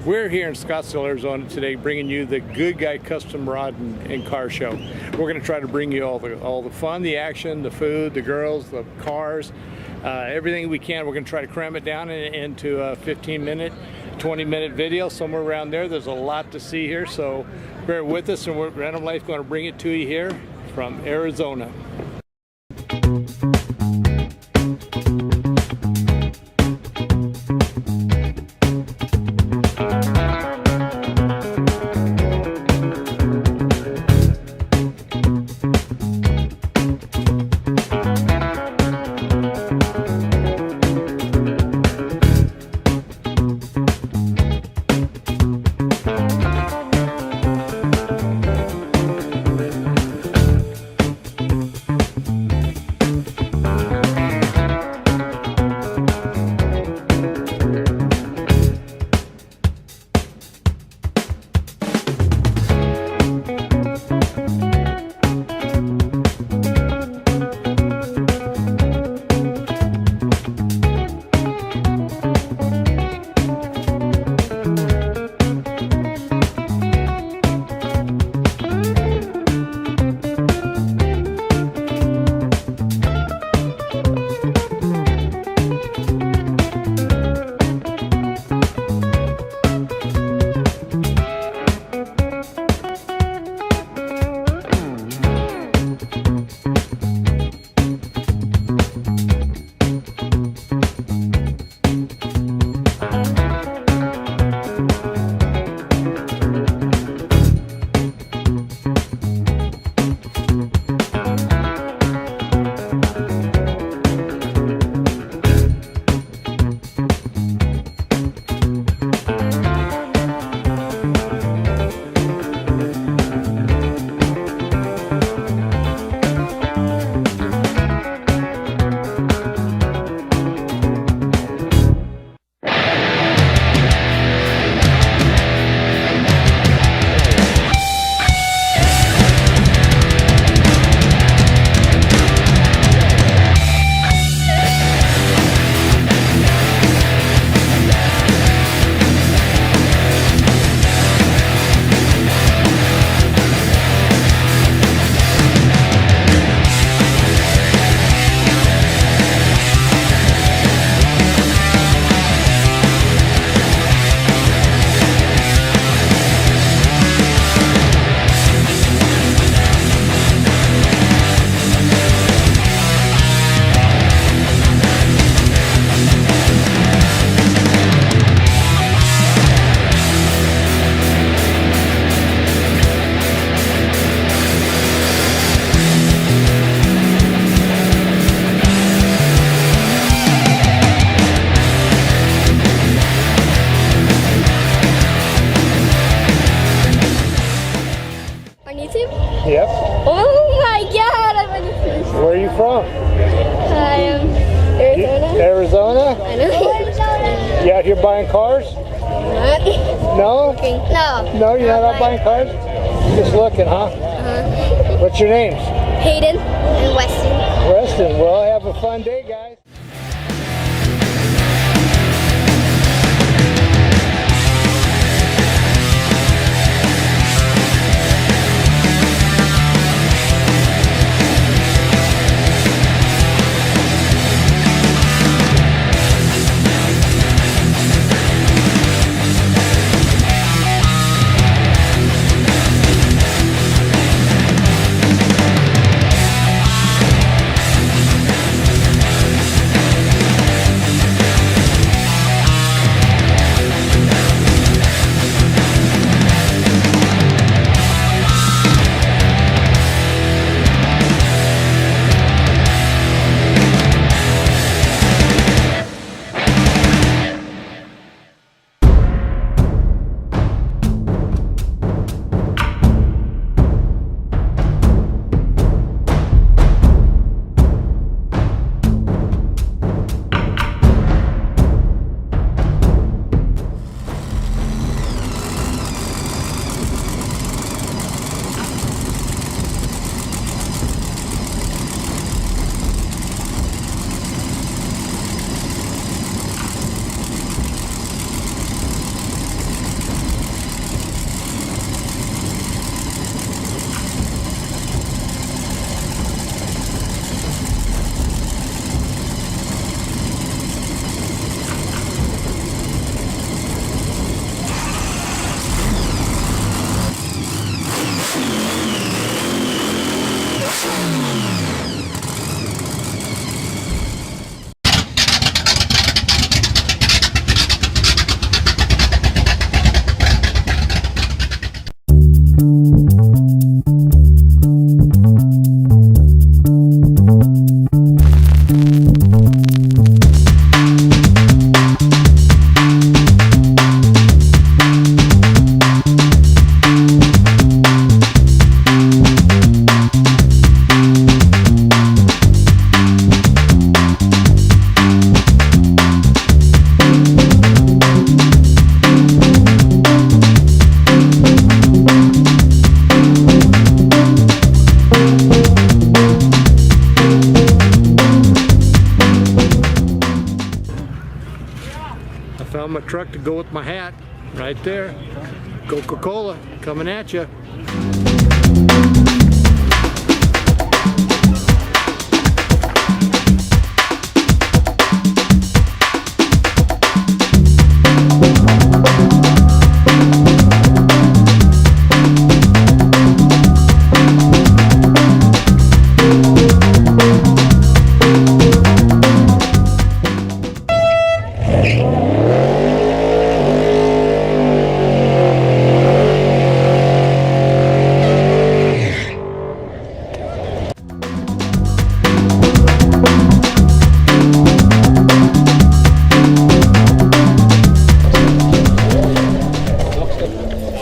We're here in Scottsdale, Arizona today, bringing you the Goodguy Custom Rod and Car Show. We're going to try to bring you all the fun, the action, the food, the girls, the cars, everything we can. We're going to try to cram it down into a 15-minute, 20-minute video, somewhere around there. There's a lot to see here, so bear with us, and Random Life's going to bring it to you here from Arizona. Yep. Oh my God, I'm on YouTube. Where are you from? I am Arizona. Arizona? I know. You out here buying cars? Not. No? Looking. No. No, you're not out buying cars? Just looking, huh? What's your names? Hayden and Weston. Weston. Well, have a fun day, guys. I found my truck to go with my hat right there. Coca-Cola coming at you.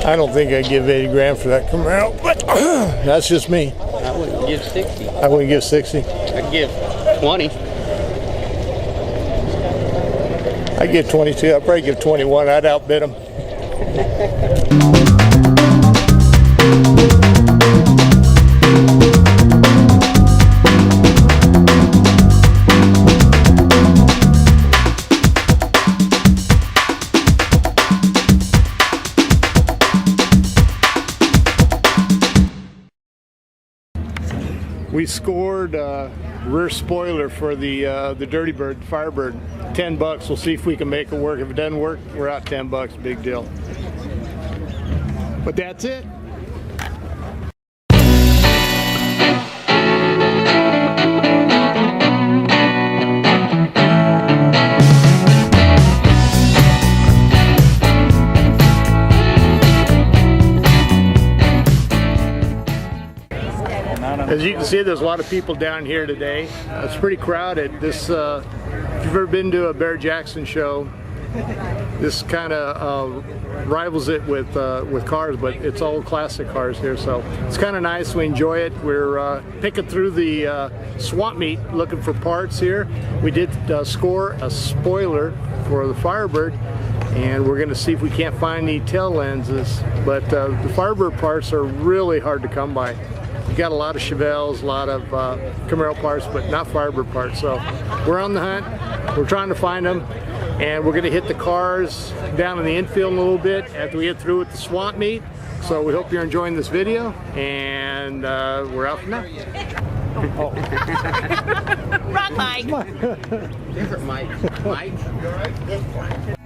I don't think I'd give 80 grand for that Camaro, but that's just me. I wouldn't give 60. I wouldn't give 60. I'd give 20. I'd give 22. I'd probably give 21. I'd outbid him. We scored rear spoiler for the Dirty Bird, Firebird, $10. We'll see if we can make it work. If it doesn't work, we're out $10. Big deal. But that's it. As you can see, there's a lot of people down here today. It's pretty crowded. This, if you've ever been to a Bear Jackson show, this kind of rivals it with cars, but it's all classic cars here, so it's kind of nice. We enjoy it. We're picking through the swamp meet, looking for parts here. We did score a spoiler for the Firebird, and we're going to see if we can't find any tail lenses, but the Firebird parts are really hard to come by. We got a lot of Chevelles, a lot of Camaro parts, but not Firebird parts. So we're on the hunt. We're trying to find them, and we're going to hit the cars down in the infield a little bit after we get through with the swamp meet. So we hope you're enjoying this video, and we're out for now. Oh. Wrong mic. Different mic. Mike.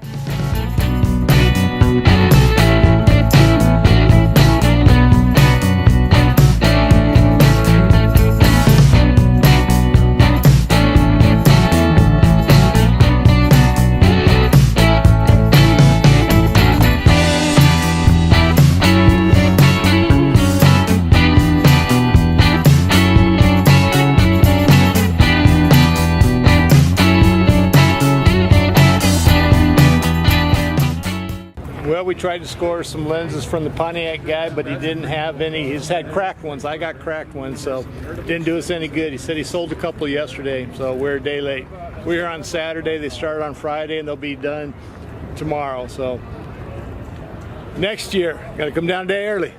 Well, we tried to score some lenses from the Pontiac guy, but he didn't have any. He's had cracked ones. I got cracked ones, so it didn't do us any good. He said he sold a couple yesterday, so we're a day late. We're here on Saturday. They start on Friday, and they'll be done tomorrow. So next year, got to come down a day early.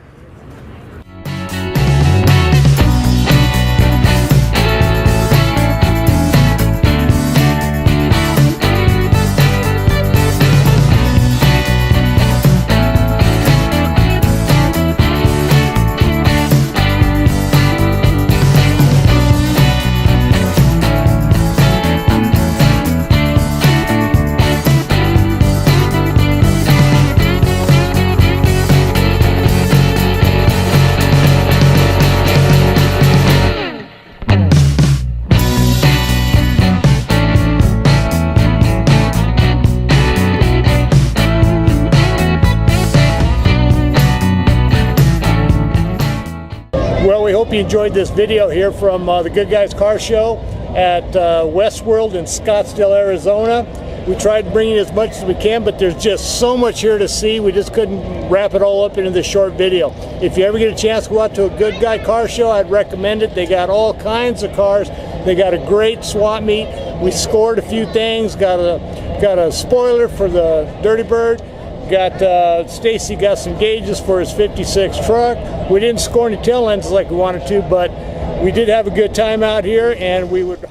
Well, we hope you enjoyed this video here from the Goodguys Car Show at Westworld in Scottsdale, Arizona. We tried to bring you as much as we can, but there's just so much here to see. We just couldn't wrap it all up into this short video. If you ever get a chance to go out to a Goodguy Car Show, I'd recommend it. They got all kinds of cars. They got a great swap meet. We scored a few things. Got a spoiler for the Dirty Bird. Got Stacy got some gauges for his 56 truck. We didn't score any tail lenses like we wanted to, but we did have a good time out here, and we would